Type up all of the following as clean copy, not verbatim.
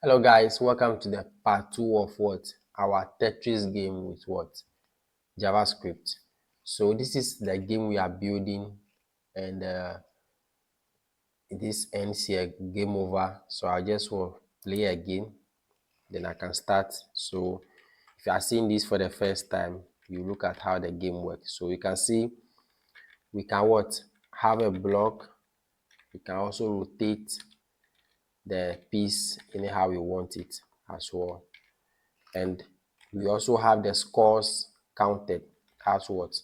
Hello guys, welcome to the part 2 of our Tetris game with JavaScript. So this is the game we are building, and this ends here, game over. So I just will play again, then I can start. So if you are seeing this for the first time, you look at how the game works. So you can see we can have a block. We can also rotate the piece anyhow we want it as well. And we also have the scores counted. That's what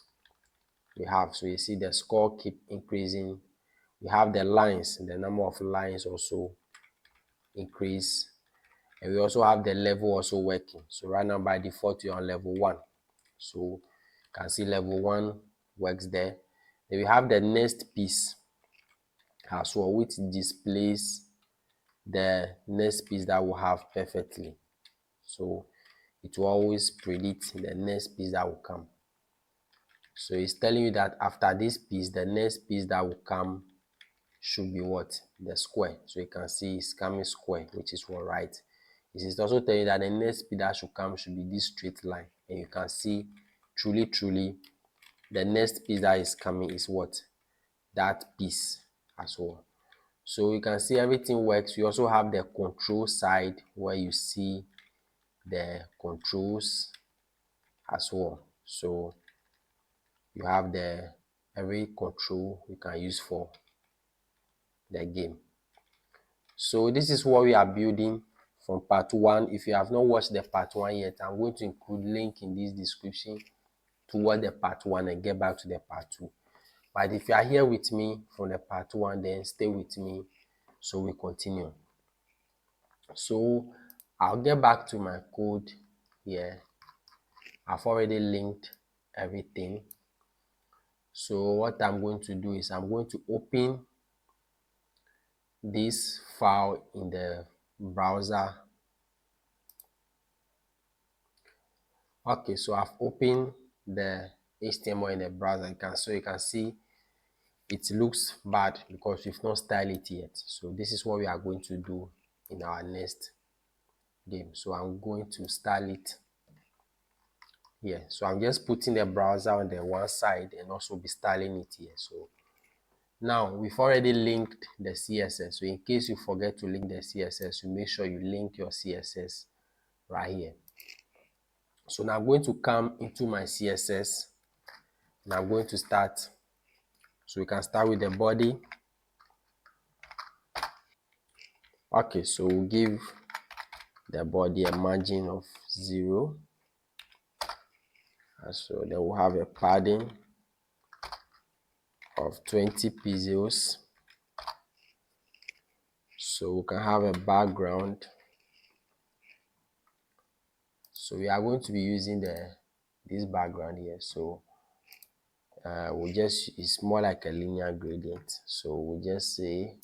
we have. So you see the score keep increasing. We have the lines, the number of lines also increase, and we also have the level also working. So right now by default you're on level 1, so you can see level 1 works there. Then we have the next piece as well, which displays the next piece that will have perfectly. So it will always predict the next piece that will come. So it's telling you that after this piece, the next piece that will come should be what? The square. So you can see it's coming square, which is what, right? It is also telling you that the next piece that should come should be this straight line. And you can see truly the next piece that is coming is what? That piece as well. So you can see everything works. You also have the control side where you see the controls as well. So you have the every control you can use for the game. So this is what we are building from part 1. If you have not watched the part 1 yet, I'm going to include link in this description toward the part 1 and get back to the part 2. But if you are here with me from the part 1, then stay with me so we continue. So I'll get back to my code here. I've already linked everything. So what I'm going to do is I'm going to open this file in the browser. Okay, so I've opened the HTML in the browser. You can see it looks bad because we've not styled it yet. So this is what we are going to do in our next game. So I'm going to style it here. So I'm just putting the browser on the one side and also be styling it here. So now we've already linked the CSS. So in case you forget to link the CSS, you make sure you link your CSS right here. So now I'm going to come into my CSS and I'm going to start. So we can start with the body. Okay, so we'll give the body a margin of 0. And so then we'll have a padding of 20 pixels. So we can have a background. So we are going to be using this background here. So it's more like a linear gradient. So we'll just say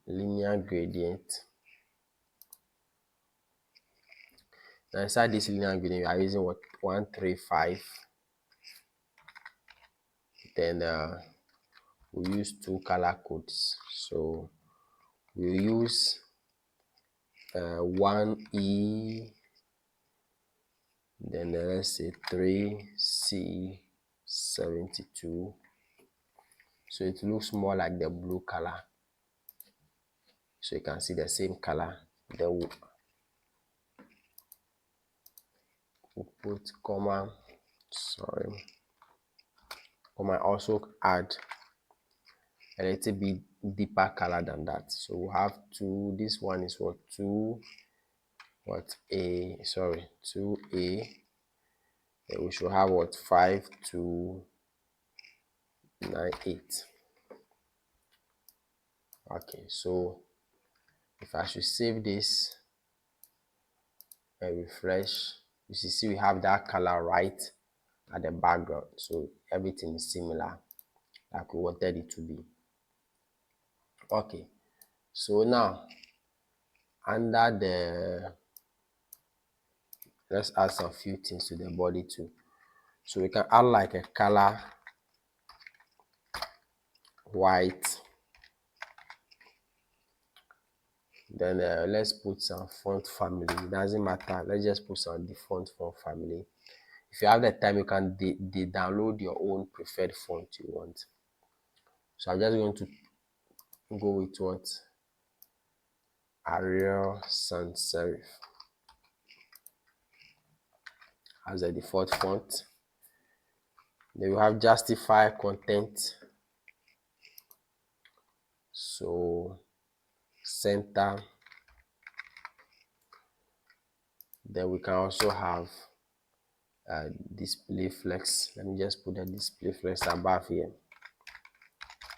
linear gradient. Now inside this linear gradient, we are using 135. Then we'll use 2 color codes. So we'll use 1E, then let's say 3C72. So it looks more like the blue color. So you can see the same color. Then we'll put comma. Comma also add a little bit deeper color than that. So we'll have 2. This one is 2A. And we should have 5298. Okay, so if I should save this and refresh, you see we have that color right at the background. So everything is similar like we wanted it to be. Okay, so now under let's add some few things to the body too. So we can add like a color white, Then let's put some font family. It doesn't matter, let's just put some default font family. If you have the time, you can download your own preferred font you want. So I'm just going to go with what? Arial sans serif as a default font. Then you have justify content. So center. Then we can also have display flex. Let me just put the display flex above here.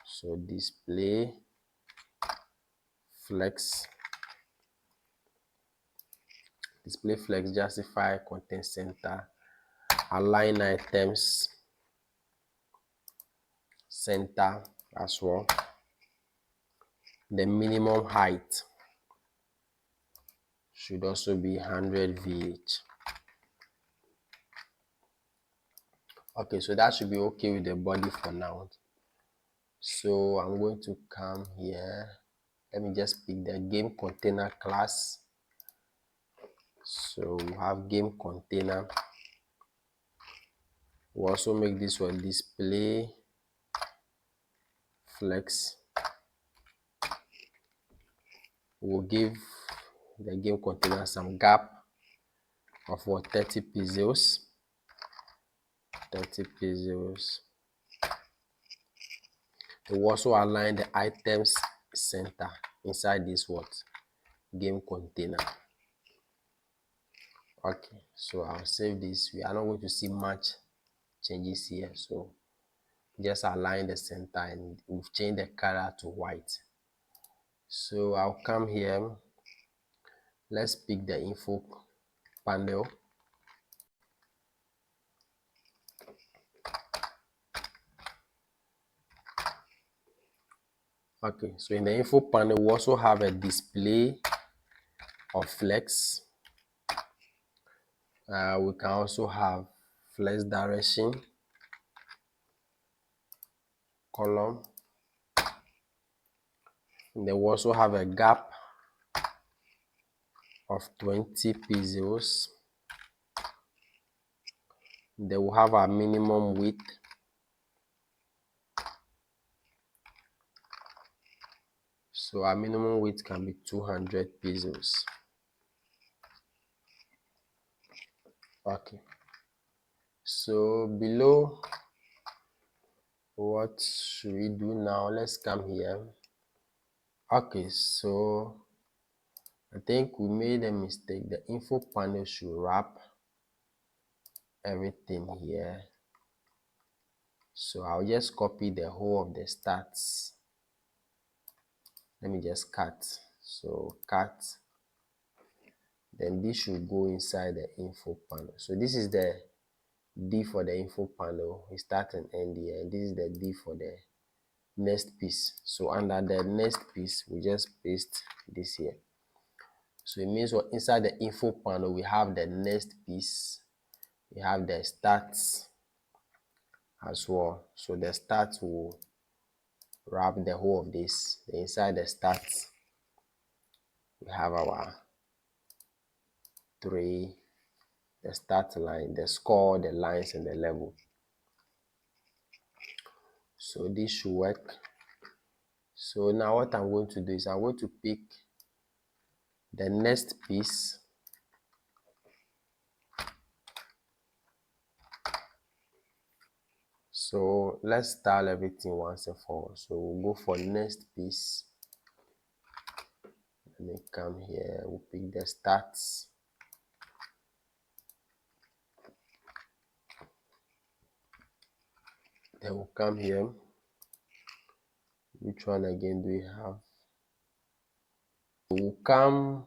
So display flex, justify content center, align items center as well. The minimum height should also be 100 VH. Okay, so that should be okay with the body for now. So I'm going to come here. Let me just pick the game container class. So we have game container. We'll also make this one display flex. We'll give the game container some gap of what, 30 pixels. 30 pixels. We'll also align the items center inside this what, game container. Okay, so I'll save this. We are not going to see much changes here, so just align the center and we've changed the color to white. So I'll come here. Let's pick the info panel. Okay, so in the info panel, we also have a display of flex. We can also have flex direction, column. And then we also have a gap of 20 pixels. Then we'll have our minimum width. So our minimum width can be 200 pixels. Okay. So below, what should we do now? Let's come here. Okay, so I think we made a mistake. The info panel should wrap everything here. So I'll just copy the whole of the stats. Let me just cut. So cut. Then this should go inside the info panel. So this is the D for the info panel. We start and end here. And this is the D for the next piece. So under the next piece, we just paste this here. So it means what, inside the info panel, we have the next piece. We have the stats as well. So the stats will wrap the whole of this. Inside the stats, we have our three, the start line, the score, the lines, and the level. So this should work. So now what I'm going to do is I'm going to pick the next piece. So let's style everything once and for all. So we'll go for next piece. Let me come here. We'll pick the stats. Then we'll come here. Which one again do we have? We'll come.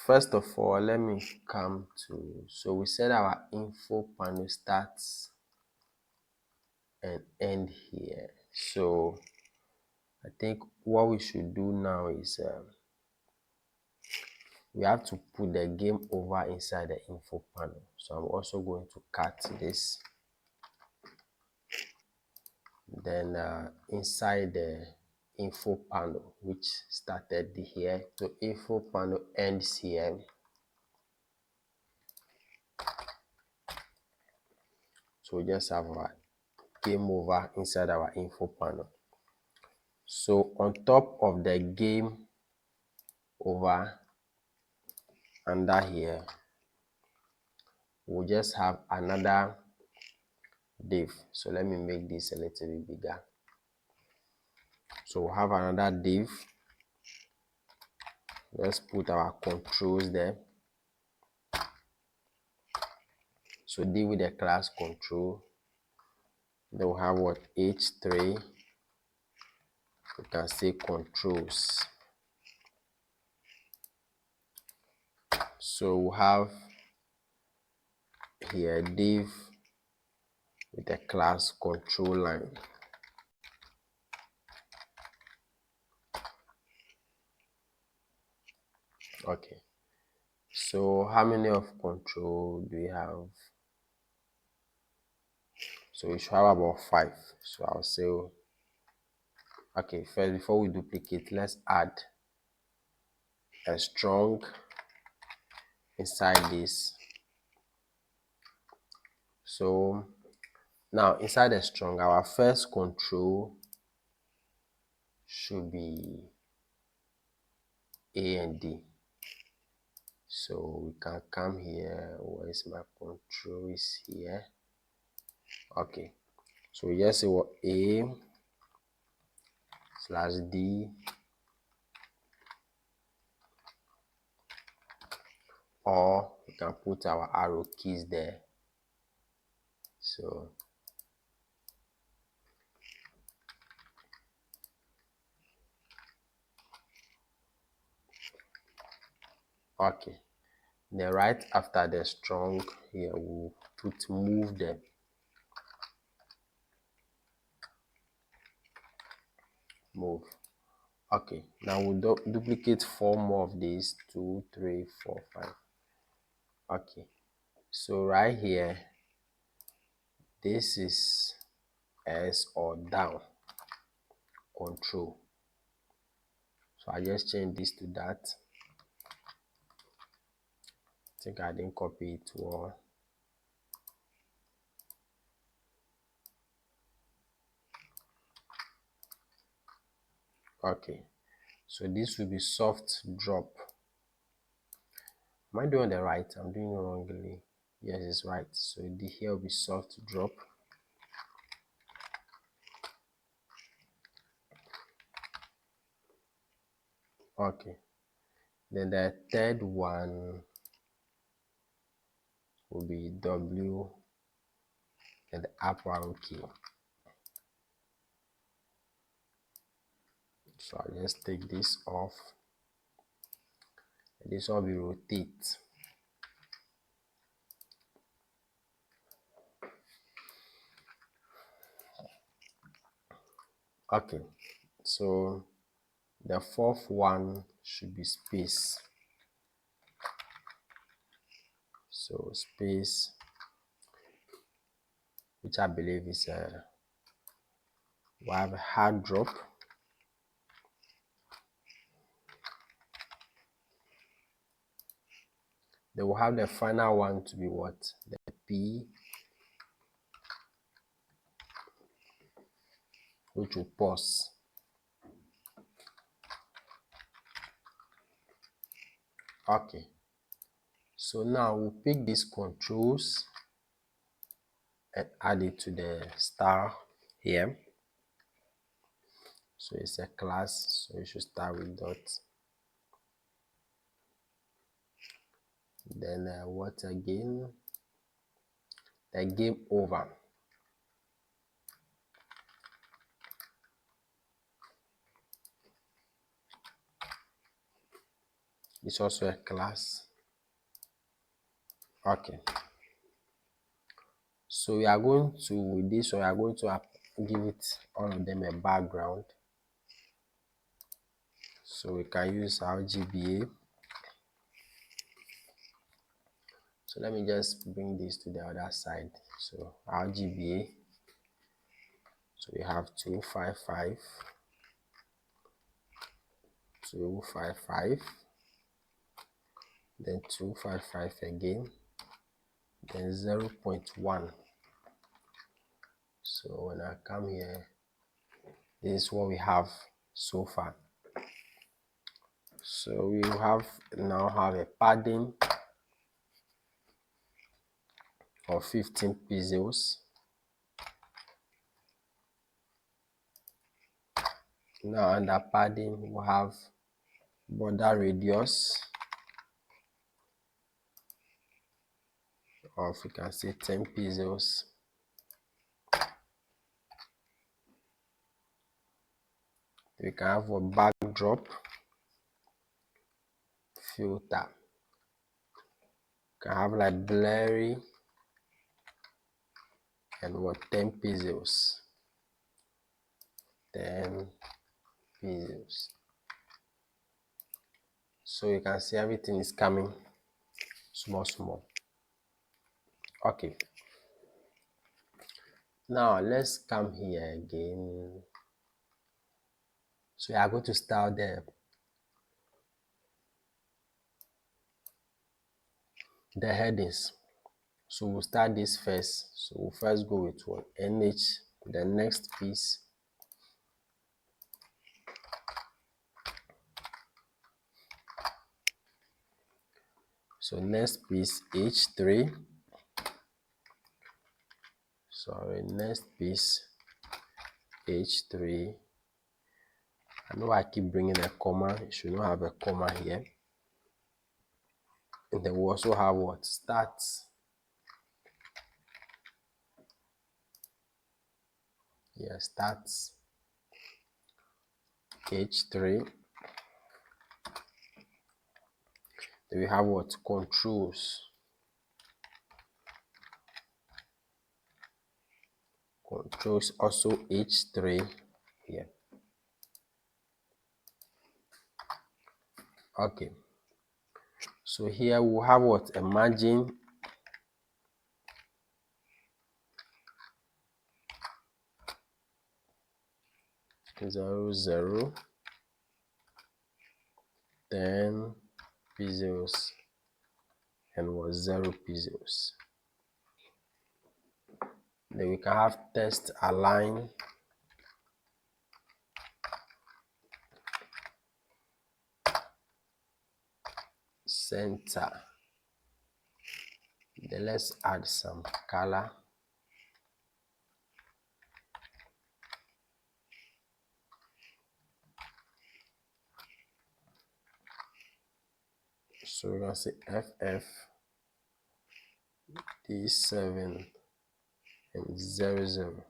First of all, let me come to. So we said our info panel starts and end here. So I think what we should do now is we have to put the game over inside the info panel. So I'm also going to cut this. Then inside the info panel, which started here. So info panel ends here. So we just have our game over inside our info panel. So on top of the game over under here, we'll just have another div. So let me make this a little bit bigger. So we'll have another div. Let's put our controls there. So deal with the class control. Then we'll have what, h3. We can say controls. So we'll have here div with a class control line. Okay, so how many of control do we have? So we should have about 5. So I'll say, okay, first before we duplicate, let's add a strong inside this. So now inside the strong, our first control should be A and D. So we can come here. Where is my control? Is here. Okay, so we just say what, A / D, or we can put our arrow keys there. So okay, then right after the strong here, we'll put move them. Move. Okay, now we'll duplicate 4 more of these. 2, 3, 4, 5. Okay, so right here, this is S or down control. So I just change this to that. I think I didn't copy it well. Okay, so this will be soft drop. Am I doing the right? I'm doing it wrongly. Yes, it's right. So the here will be soft drop. Okay, then the third one will be W and the up arrow key. So I'll just take this off. This will be rotate. Okay, so the fourth one should be space. So space, which I believe is we have a hard drop. They will have the final one to be what? The P, which will pause. Okay, so now we'll pick these controls and add it to the star here. So it's a class, so you should start with dot. Then what again? The game over. It's also a class. Okay, so we are going to, with this one, we are going to give it all of them a background. So we can use RGBA. So let me just bring this to the other side. So RGBA. So we have 255. 255, then 255 again, then 0.1. So when I come here, this is what we have so far. So we now have a padding of 15 pixels. Now under padding, we have border radius of, you can say, 10 pixels. We can have a backdrop filter. You can have like blurry and what, 10 pixels. 10 pixels. So you can see everything is coming small. Okay. Now let's come here again. So we are going to start the headings. So we'll start this first. So we'll first go with what? NH, the next piece. So next piece H3. Sorry, next piece H3. I know I keep bringing a comma. You should not have a comma here. And then we also have what? Starts. Yeah, starts H3. Then we have what? Controls. Controls also H3 here. Okay. So here we'll have what? A margin. Zero, 0, 10 pixels and what? 0 pixels. Then we can have text align. Center. Then let's add some color. So we're gonna say FF D7 and 00.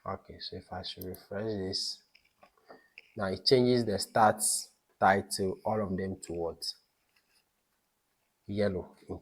Okay, so if I should refresh this, now it changes the stats title, all of them to what? Yellow in